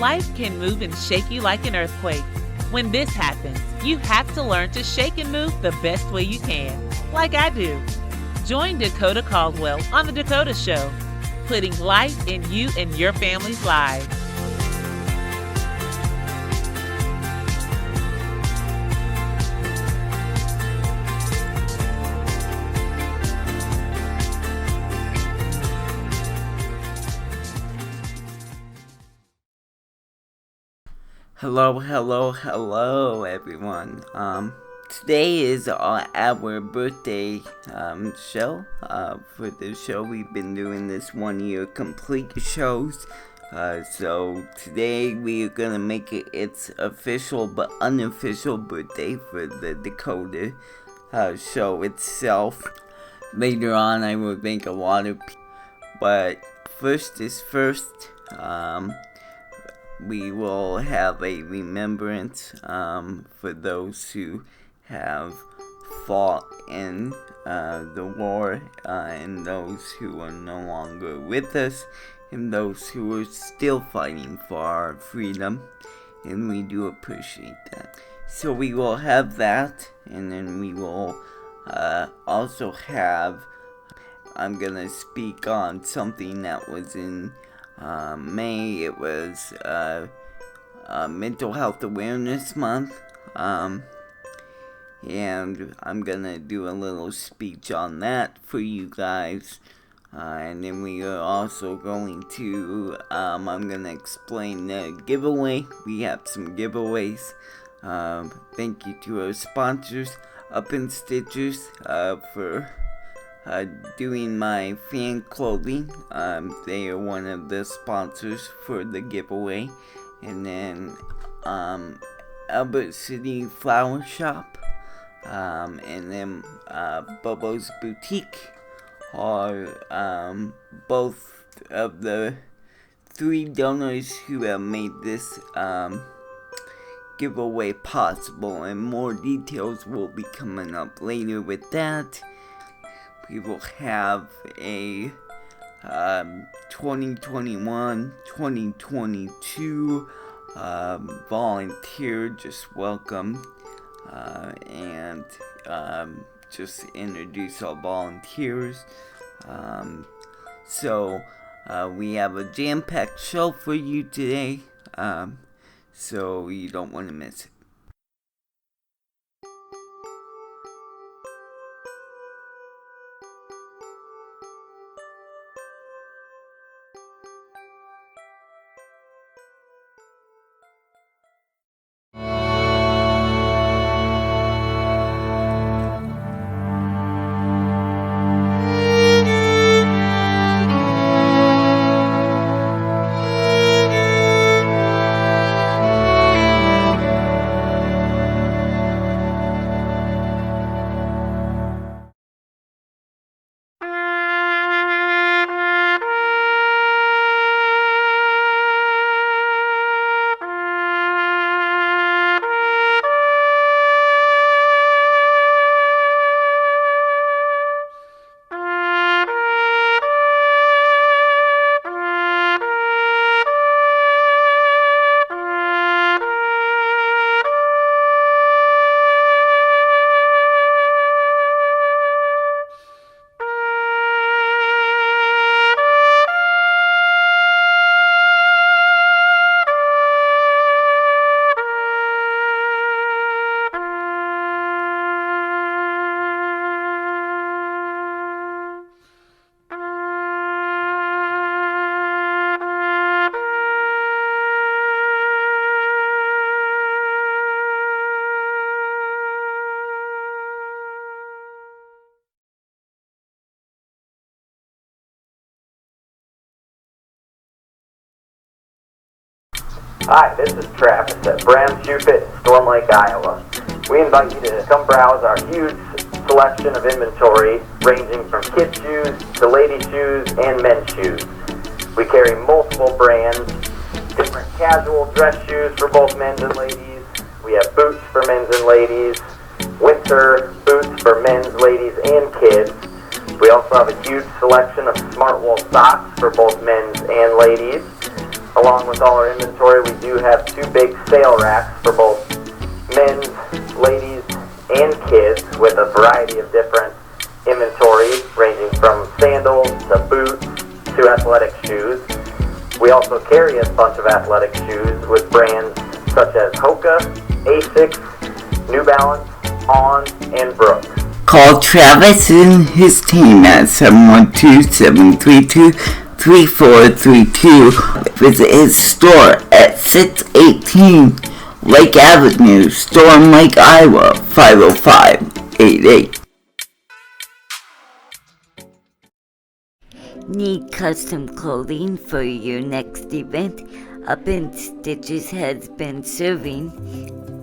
life can move and shake you like an earthquake. When this happens, you have to learn to shake and move the best way you can, like I do. Join Dakota Caldwell on The Dakota Show, putting life in you and your family's lives. Hello, everyone. Today is our birthday show. For the show, we've been doing this 1 year complete shows. So today we are gonna make it its official but unofficial birthday for the Dakota show itself. Later on, I will thank a lot of people, but first is first. We will have a remembrance for those who have fought in the war, and those who are no longer with us, and those who are still fighting for our freedom, and we do appreciate that. So we will have that, and then we will also have, I'm gonna speak on something that was in May. It was Mental Health Awareness Month, and I'm gonna do a little speech on that for you guys, and then we are also going to, I'm gonna explain the giveaway. We have some giveaways. Thank you to our sponsors, Up and Stitchers, for doing my fan clothing. They are one of the sponsors for the giveaway. And then Albert City Flower Shop, and then Bobo's Boutique are both of the 3 donors who have made this giveaway possible, and more details will be coming up later with that. We will have a 2021-2022 volunteer just welcome, and just introduce our volunteers. So we have a jam-packed show for you today, so you don't want to miss it. Hi, this is Travis at Bram's Shoe Fit in Storm Lake, Iowa. We invite you to come browse our huge selection of inventory ranging from kids' shoes to ladies' shoes and men's shoes. We carry multiple brands, different casual dress shoes for both men's and ladies. We have boots for men's and ladies, winter boots for men's, ladies, and kids. We also have a huge selection of smart wool socks for both men's and ladies. Along with all our inventory, we do have 2 big sale racks for both men's, ladies, and kids with a variety of different inventory ranging from sandals to boots to athletic shoes. We also carry a bunch of athletic shoes with brands such as Hoka, Asics, New Balance, On, and Brooks. Call Travis and his team at 712-732-3432. Visit his store at 618 Lake Avenue, Storm Lake, Iowa, 50588. Need custom clothing for your next event? Up in Stitches has been serving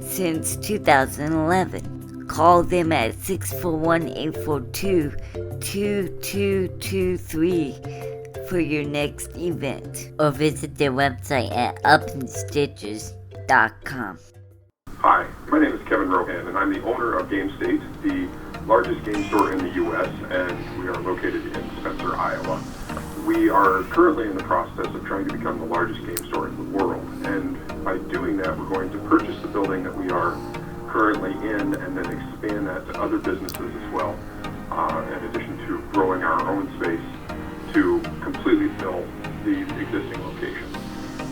since 2011. Call them at 641-842-2223 for your next event, or visit their website at upinstitches.com. Hi, my name is Kevin Rohan, and I'm the owner of Game State, the largest game store in the U.S., and we are located in Spencer, Iowa. We are currently in the process of trying to become the largest game store in the world, and by doing that, we're going to purchase the building that we are currently in and then expand that to other businesses as well, in addition to growing our own space to completely fill the existing locations.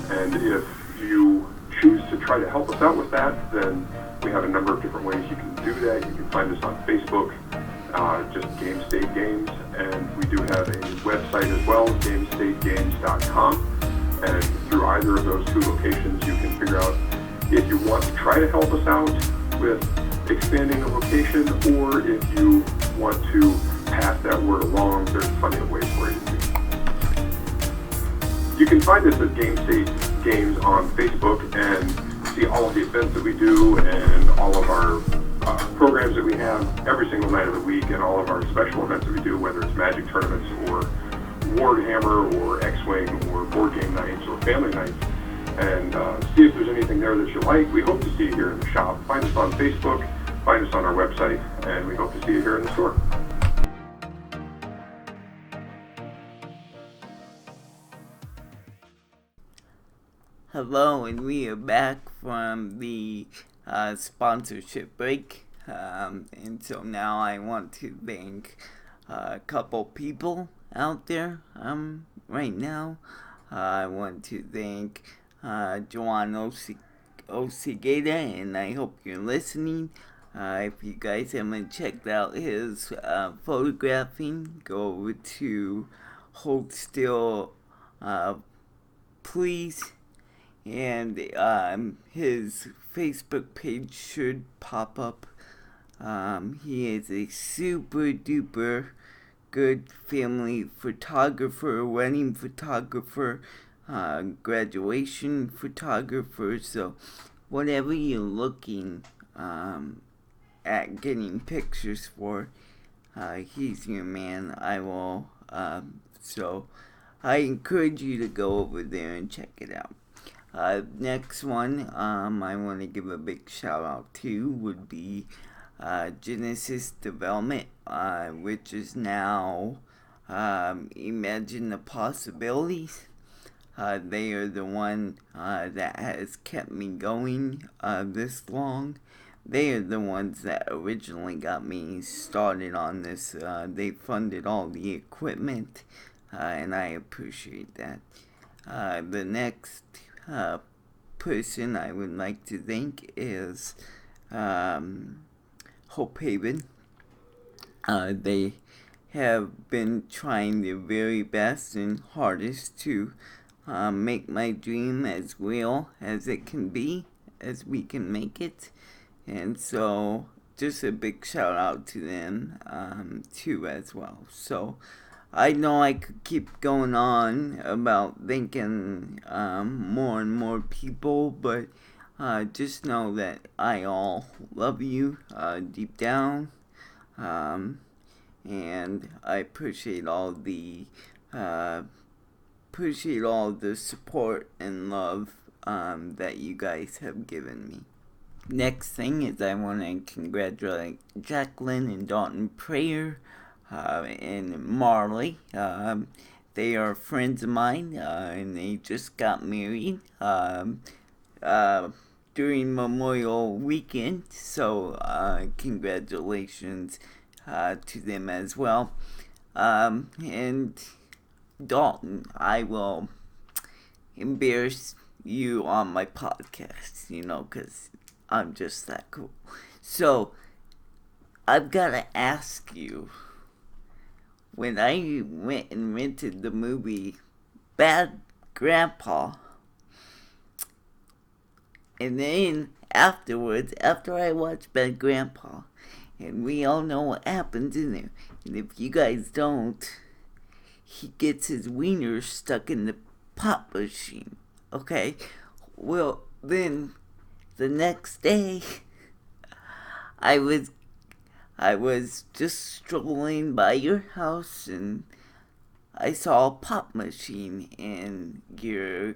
And if you choose to try to help us out with that, then we have a number of different ways you can do that. You can find us on Facebook, just Game State Games, and we do have a website as well, GameStateGames.com, and through either of those 2 locations you can figure out if you want to try to help us out with expanding a location, or if you want to pass that word along. There's plenty of ways for you to do. You can find us at Game State Games on Facebook and see all of the events that we do and all of our programs that we have every single night of the week, and all of our special events that we do, whether it's Magic tournaments or Warhammer or X-Wing or board game nights or family nights, and see if there's anything there that you like. We hope to see you here in the shop. Find us on Facebook, find us on our website, and we hope to see you here in the store. Hello, and we are back from the sponsorship break. And so now I want to thank a couple people out there right now. I want to thank Joan Osigeda, and I hope you're listening. If you guys haven't checked out his photographing, go over to Hold Still, please. And his Facebook page should pop up. He is a super duper good family photographer, wedding photographer, graduation photographer. So whatever you're looking at getting pictures for, he's your man. So I encourage you to go over there and check it out. Next one I want to give a big shout out to would be Genesis Development, which is now Imagine the Possibilities. They are the one that has kept me going this long. They are the ones that originally got me started on this. They funded all the equipment, and I appreciate that. The next person I would like to thank is Hope Haven. They have been trying their very best and hardest to make my dream as real as it can be, as we can make it. And so just a big shout out to them too as well. So I know I could keep going on about thanking more and more people, but just know that I all love you deep down, and I appreciate all the support and love that you guys have given me. Next thing is I want to congratulate Jacqueline and Dalton Prayer and Marley. they are friends of mine, and they just got married during Memorial Weekend. So congratulations to them as well. And Dalton, I will embarrass you on my podcast, because I'm just that cool. So, I've got to ask you, when I went and rented the movie Bad Grandpa, and then afterwards, after I watched Bad Grandpa, and we all know what happens in there, and if you guys don't, he gets his wiener stuck in the pop machine, okay? Well, then, the next day, I was just strolling by your house, and I saw a pop machine in your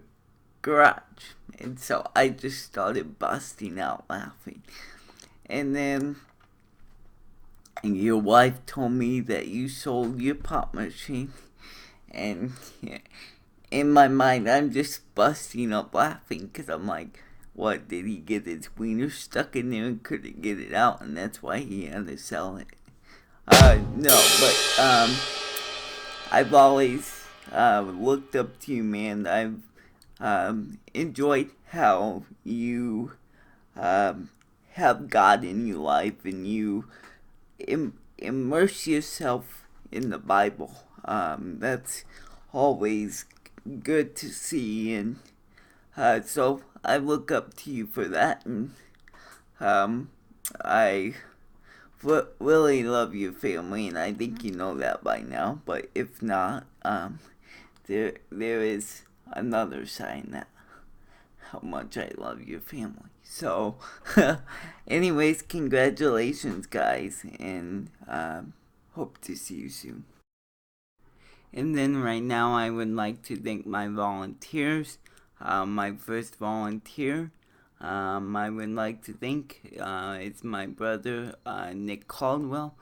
garage, and so I just started busting out laughing. And then your wife told me that you sold your pop machine, and in my mind, I'm just busting up laughing, because I'm like, what, did he get his wiener stuck in there and couldn't get it out, and that's why he had to sell it? No, but, I've always, looked up to you, man. I've, enjoyed how you, have God in your life, and you immerse yourself in the Bible. That's always good to see, and so I look up to you for that, and I really love your family, and I think you know that by now. But if not, there is another sign that how much I love your family. So, anyways, congratulations, guys, and hope to see you soon. And then right now, I would like to thank my volunteers. My first volunteer, I would like to thank is my brother, Nick Caldwell.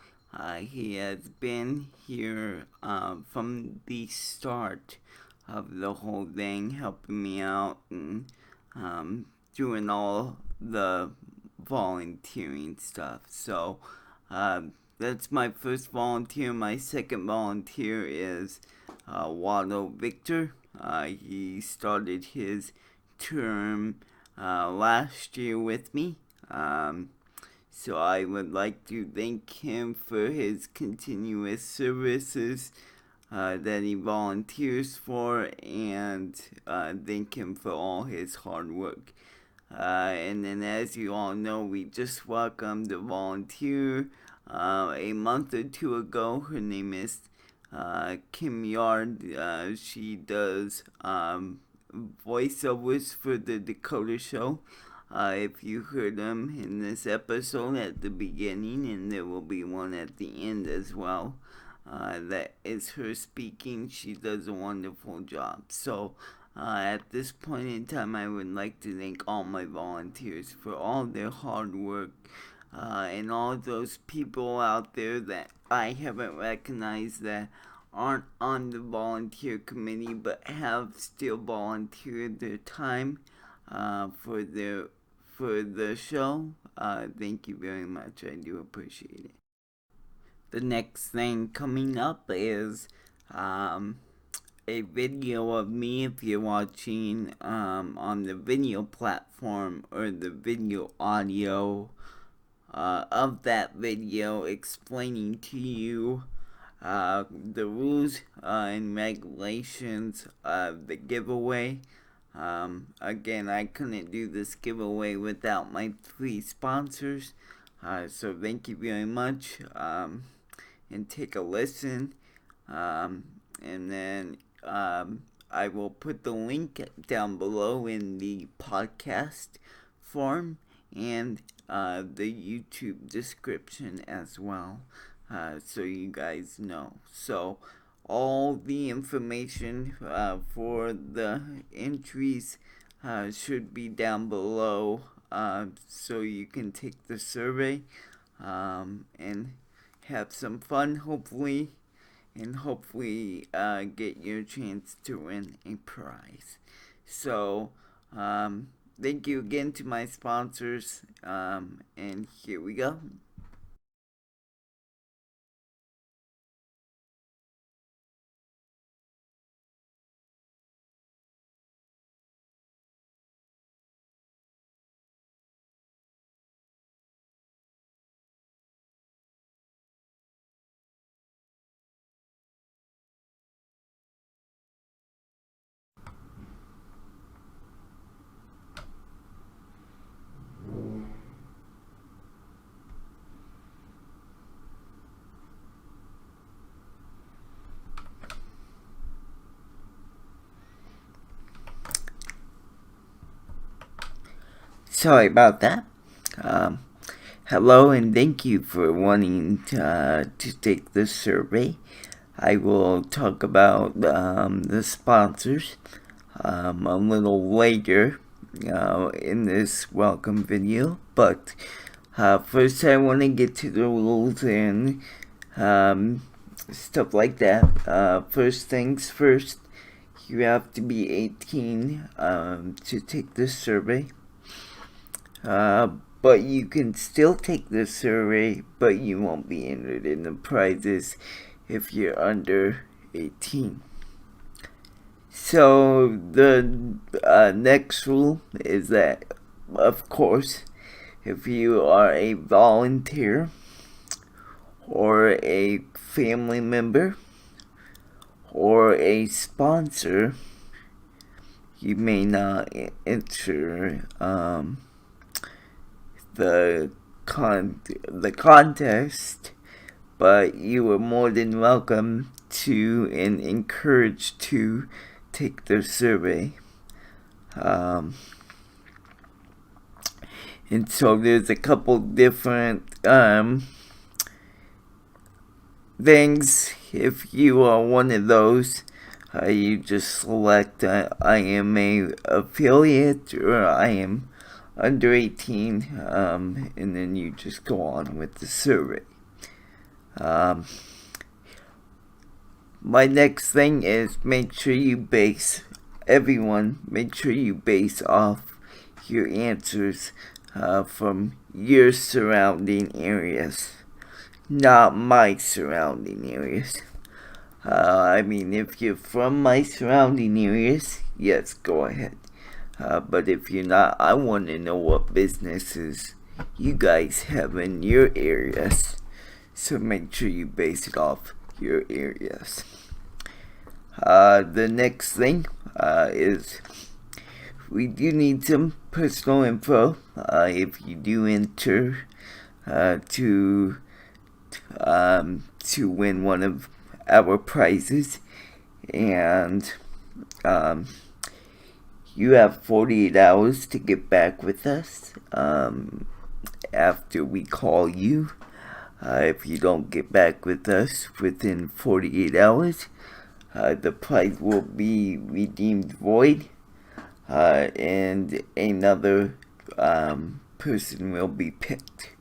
He has been here from the start of the whole thing, helping me out and doing all the volunteering stuff. So that's my first volunteer. My second volunteer is Waldo Victor. He started his term last year with me. So I would like to thank him for his continuous services that he volunteers for, and thank him for all his hard work. And then, as you all know, we just welcomed a volunteer a month or two ago. Her name is Kim Yard. She does voiceovers for the Dakota Show. If you heard them in this episode at the beginning, and there will be one at the end as well, that is her speaking. She does a wonderful job. So at this point in time, I would like to thank all my volunteers for all their hard work, and all those people out there that I haven't recognized that aren't on the volunteer committee but have still volunteered their time for the show. Thank you very much. I do appreciate it. The next thing coming up is a video of me, if you're watching on the video platform or the video audio of that video, explaining to you the rules and regulations of the giveaway. Again, I couldn't do this giveaway without my 3 sponsors, so thank you very much, and take a listen, and then I will put the link down below in the podcast form and the YouTube description as well, so you guys know. So all the information for the entries should be down below, so you can take the survey and have some fun. Hopefully and hopefully get your chance to win a prize. So, thank you again to my sponsors, and here we go. Sorry about that. Hello, and thank you for wanting to take this survey. I will talk about the sponsors a little later in this welcome video. But first, I want to get to the rules and stuff like that. First things first, you have to be 18 to take this survey. But you can still take the survey, but you won't be entered in the prizes if you're under 18. So the next rule is that, of course, if you are a volunteer or a family member or a sponsor, you may not enter the contest, but you are more than welcome to and encouraged to take the survey. And so there's a couple different things. If you are one of those, you just select I am a affiliate or I am under 18, and then you just go on with the survey. My next thing is make sure you base off your answers from your surrounding areas, not my surrounding areas. I mean, if you're from my surrounding areas, yes, go ahead. But if you're not, I want to know what businesses you guys have in your areas. So make sure you base it off your areas. The next thing is we do need some personal info. If you do enter to win one of our prizes, and you have 48 hours to get back with us after we call you. If you don't get back with us within 48 hours, the prize will be redeemed void, and another person will be picked.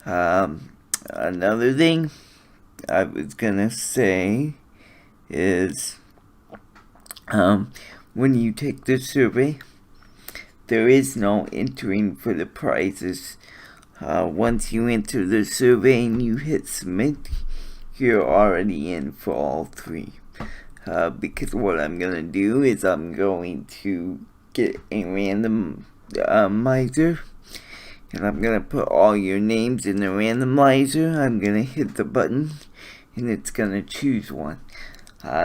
Another thing I was gonna say is when you take the survey, there is no entering for the prizes. Once you enter the survey and you hit submit, you're already in for all three. Because what I'm going to do is I'm going to get a randomizer, and I'm going to put all your names in the randomizer. I'm going to hit the button, and it's going to choose one.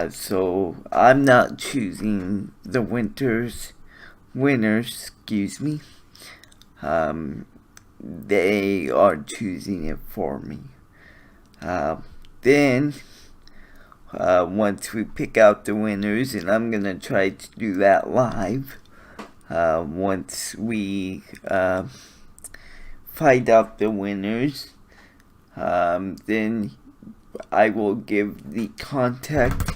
So I'm not choosing the winners, excuse me. They are choosing it for me. Then, once we pick out the winners, and I'm gonna try to do that live, once we find out the winners, then I will give the contact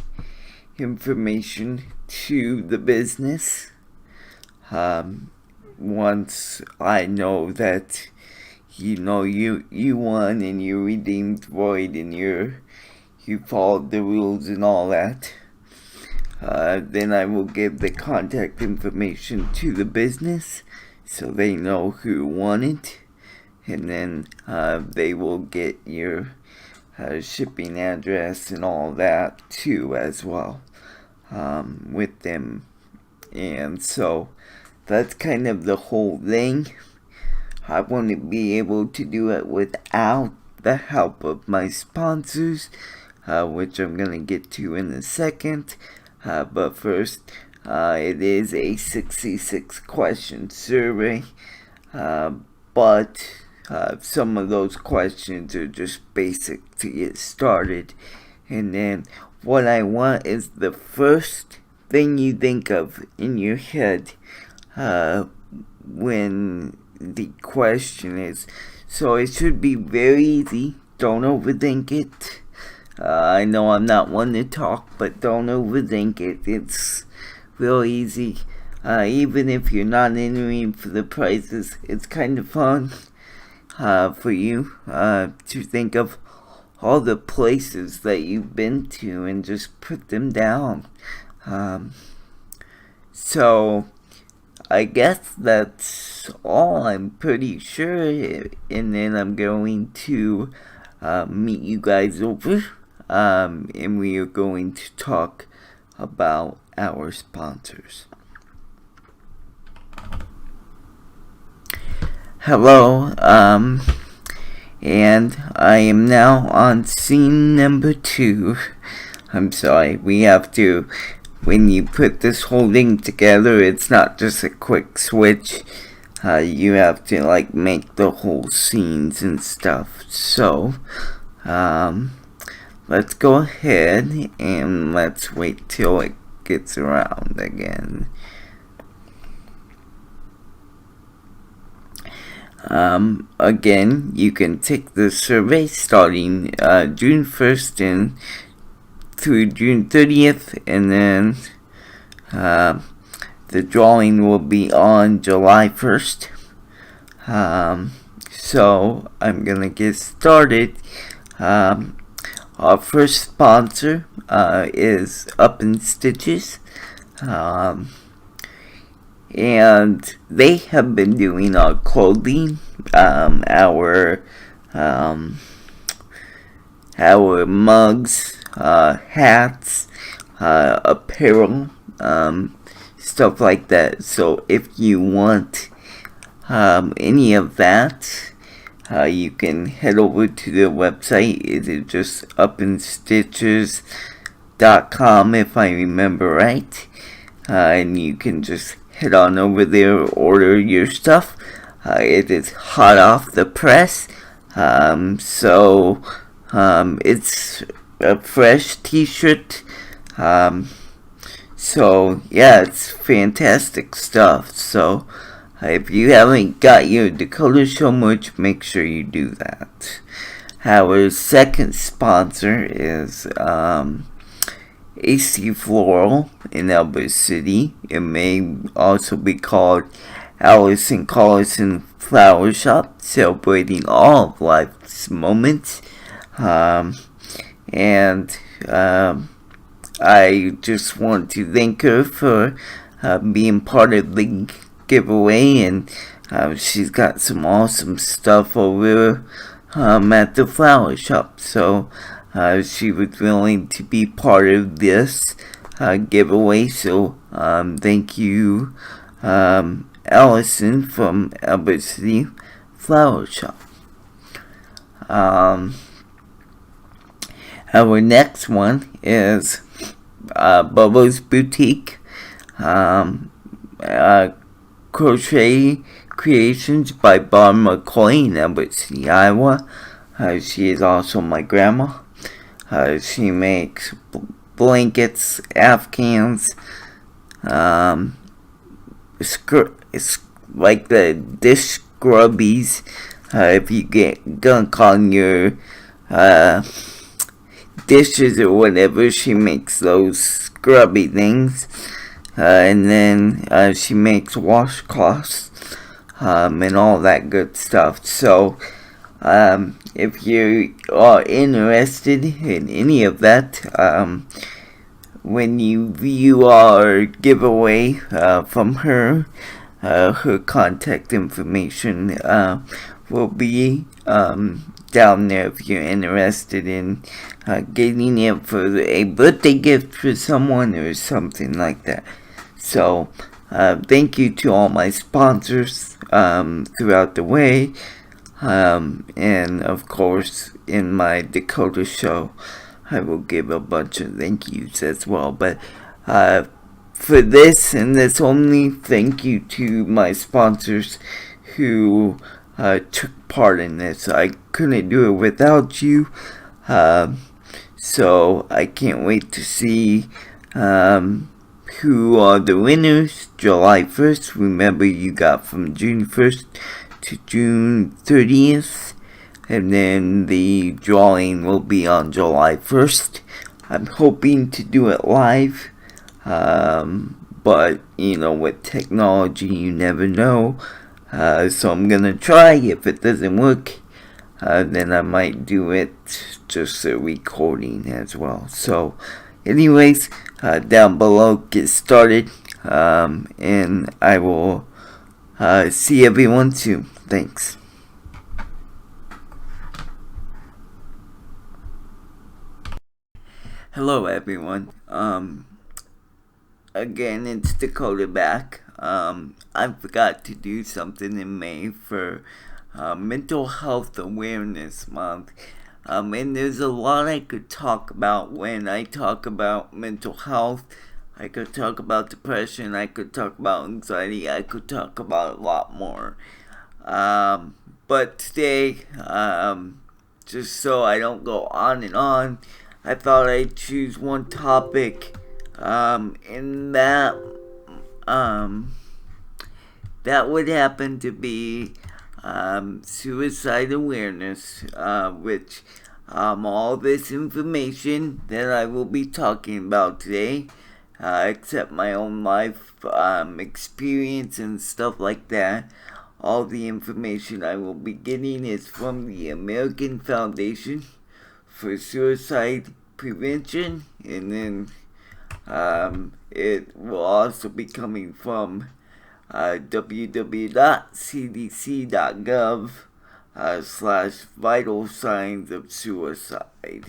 information to the business. Once I know that you won and you redeemed void and you followed the rules and all that. Then I will give the contact information to the business so they know who won it. And then they will get your shipping address and all that too as well with them. And so that's kind of the whole thing. I want to be able to do it without the help of my sponsors, which I'm going to get to in a second. But first, it is a 66 question survey, but some of those questions are just basic to get started. And then what I want is the first thing you think of in your head when the question is. So it should be very easy. Don't overthink it. I know I'm not one to talk, but don't overthink it. It's real easy. Even if you're not entering for the prizes, it's kind of fun for you to think of all the places that you've been to and just put them down. So I guess that's all, I'm pretty sure. And then I'm going to meet you guys over. And we are going to talk about our sponsors. Hello, and I am now on scene number 2. I'm sorry, we have to, when you put this whole thing together, it's not just a quick switch. You have to like make the whole scenes and stuff. So, let's go ahead and let's wait till it gets around again. Again, you can take the survey starting June 1st and through June 30th, and then the drawing will be on July 1st. So I'm gonna get started. Our first sponsor is Up in Stitches, and they have been doing our clothing, our mugs, hats, apparel, stuff like that. So if you want any of that, you can head over to the website. Is it just upinstitches.com if I remember right? And you can just head on over there, order your stuff. It is hot off the press. So it's a fresh t-shirt. So yeah, it's fantastic stuff. So if you haven't got your Dakota Show merch, make sure you do that. Our second sponsor is AC Floral in Elbert City. It may also be called Allison Collison Flower Shop, celebrating all of life's moments. And I just want to thank her for being part of the giveaway, and she's got some awesome stuff over at the flower shop. So she was willing to be part of this giveaway. So thank you, Allison from Albert City Flower Shop. Our next one is Bubba's Boutique, Crochet Creations by Bob McCoy in Albert City, Iowa. She is also my grandma. She makes blankets, afghans, like the dish scrubbies. If you get gunk on your dishes or whatever, she makes those scrubby things. And then she makes washcloths and all that good stuff. So If you are interested in any of that, when you view our giveaway from her, her contact information will be down there if you're interested in getting it for a birthday gift for someone or something like that. So, thank you to all my sponsors throughout the way. And of course, in my Dakota Show, I will give a bunch of thank yous as well. But for this and this only, thank you to my sponsors who took part in this. I couldn't do it without you. So I can't wait to see who are the winners July 1st. Remember, you got from June 1st to June 30th. And then the drawing will be on July 1st. I'm hoping to do it live. But, with technology, you never know. So I'm going to try. If it doesn't work, then I might do it just a recording as well. So, anyways, down below, get started. And I will see everyone soon. Thanks. Hello everyone. Again, it's Dakota back. I forgot to do something in May for Mental Health Awareness Month. And there's a lot I could talk about when I talk about mental health. I could talk about depression, I could talk about anxiety, I could talk about a lot more. But today, just so I don't go on and on, I thought I'd choose one topic, in that would happen to be, suicide awareness, which, all this information that I will be talking about today, except my own life, experience and stuff like that, all the information I will be getting is from the American Foundation for Suicide Prevention, and then it will also be coming from www.cdc.gov /vital signs of suicide.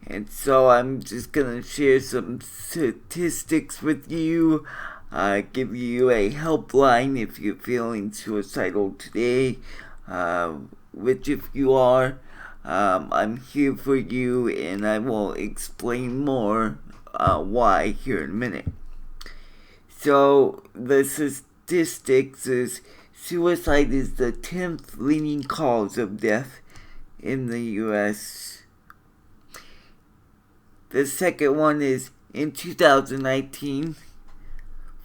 And so I'm just gonna share some statistics with you, give you a helpline if you're feeling suicidal today, which if you are, I'm here for you, and I will explain more why here in a minute. So, the statistics is suicide is the 10th leading cause of death in the U.S. The second one is in 2019,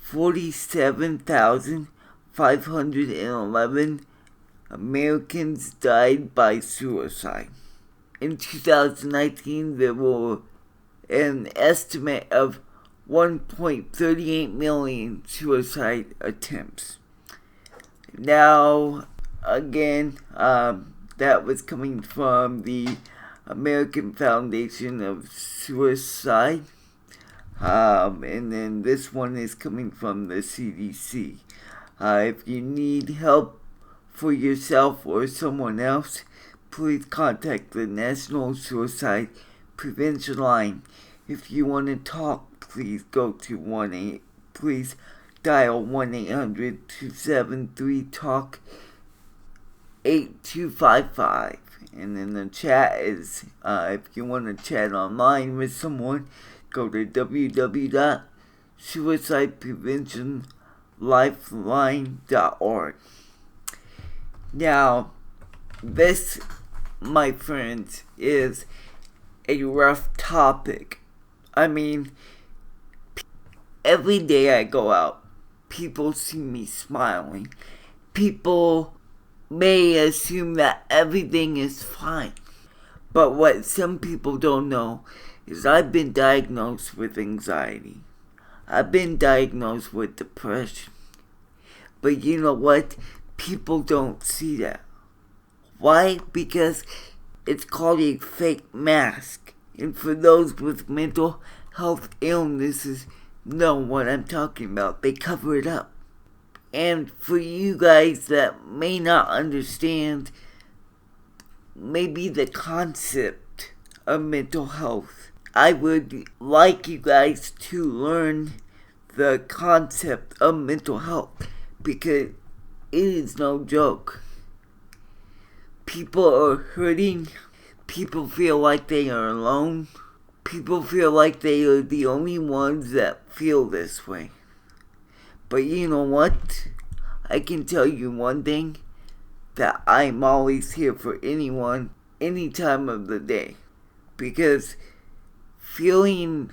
47,511 Americans died by suicide. In 2019, there were an estimate of 1.38 million suicide attempts. Now, again, that was coming from the American Foundation of Suicide. And then this one is coming from the CDC. If you need help for yourself or someone else, please contact the National Suicide Prevention Line. If you want to talk, please go to please dial 1-800-273-TALK 8255. And then the chat is, if you want to chat online with someone, go to www.suicidepreventionlifeline.org. Now, this, my friends, is a rough topic. I mean, every day I go out, people see me smiling. People may assume that everything is fine. But what some people don't know is I've been diagnosed with anxiety. I've been diagnosed with depression. But you know what? People don't see that. Why? Because it's called a fake mask. And for those with mental health illnesses know what I'm talking about. They cover it up. And for you guys that may not understand maybe the concept of mental health, I would like you guys to learn the concept of mental health, because it is no joke. People are hurting. People feel like they are alone. People feel like they are the only ones that feel this way. But you know what? I can tell you one thing, that I'm always here for anyone, any time of the day. Because feeling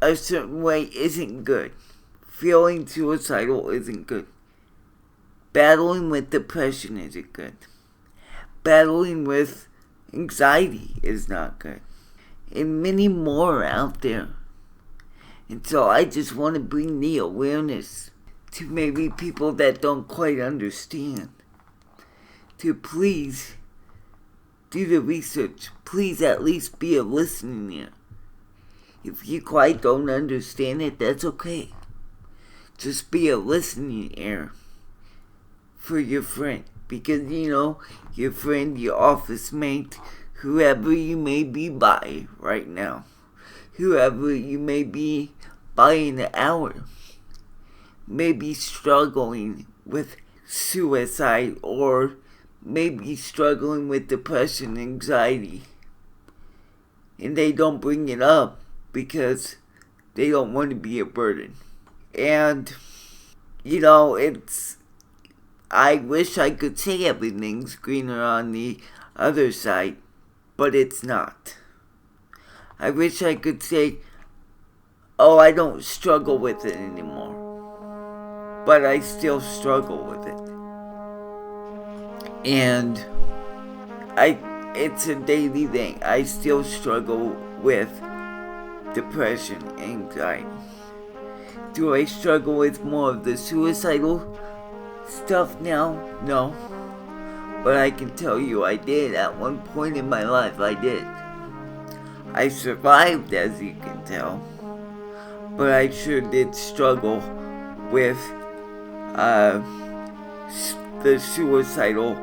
a certain way isn't good. Feeling suicidal isn't good. Battling with depression isn't good. Battling with anxiety is not good. And many more out there. And so I just want to bring the awareness to maybe people that don't quite understand. To please do the research. Please at least be a listening ear. If you quite don't understand it, that's okay. Just be a listening ear for your friend. Because, your friend, your office mate, whoever you may be by right now, whoever you may be by an hour, may be struggling with suicide or may be struggling with depression, anxiety, and they don't bring it up because they don't want to be a burden. And, I wish I could say everything's greener on the other side, but it's not. I wish I could say, I don't struggle with it anymore, but I still struggle with it. And it's a daily thing. I still struggle with depression, anxiety. Do I struggle with more of the suicidal stuff now? No. But I can tell you I did at one point in my life. I did. I survived, as you can tell. But I sure did struggle with the suicidal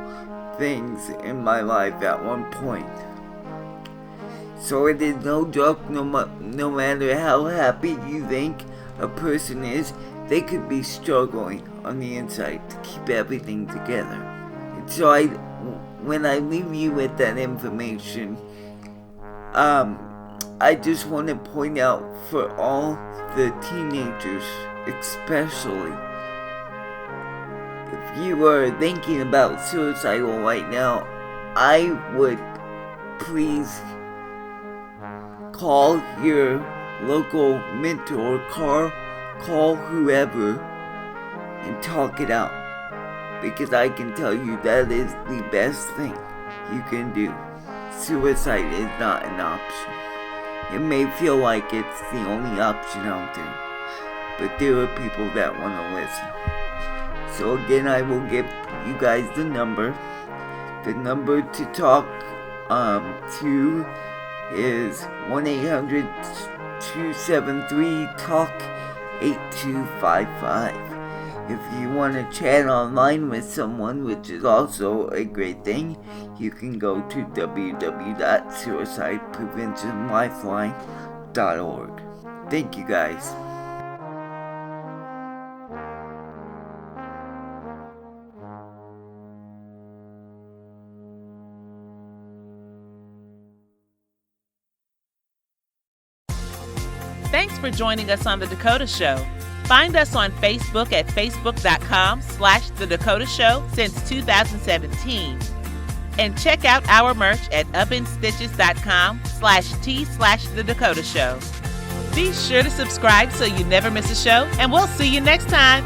things in my life at one point. So it is no joke, no matter how happy you think a person is, they could be struggling on the inside to keep everything together. And so when I leave you with that information, I just want to point out for all the teenagers, especially, if you are thinking about suicidal right now, I would please call your local mentor, call whoever, and talk it out. Because I can tell you that is the best thing you can do. Suicide is not an option. It may feel like it's the only option out there, but there are people that want to listen. So again, I will give you guys the number. The number to talk to is 1-800-273-TALK-8255. If you want to chat online with someone, which is also a great thing, you can go to www.suicidepreventionlifeline.org. Thank you guys. Thanks for joining us on The Dakota Show. Find us on Facebook at facebook.com/The Dakota Show since 2017. And check out our merch at upinstitches.com/T/The Dakota Show. Be sure to subscribe so you never miss a show, and we'll see you next time.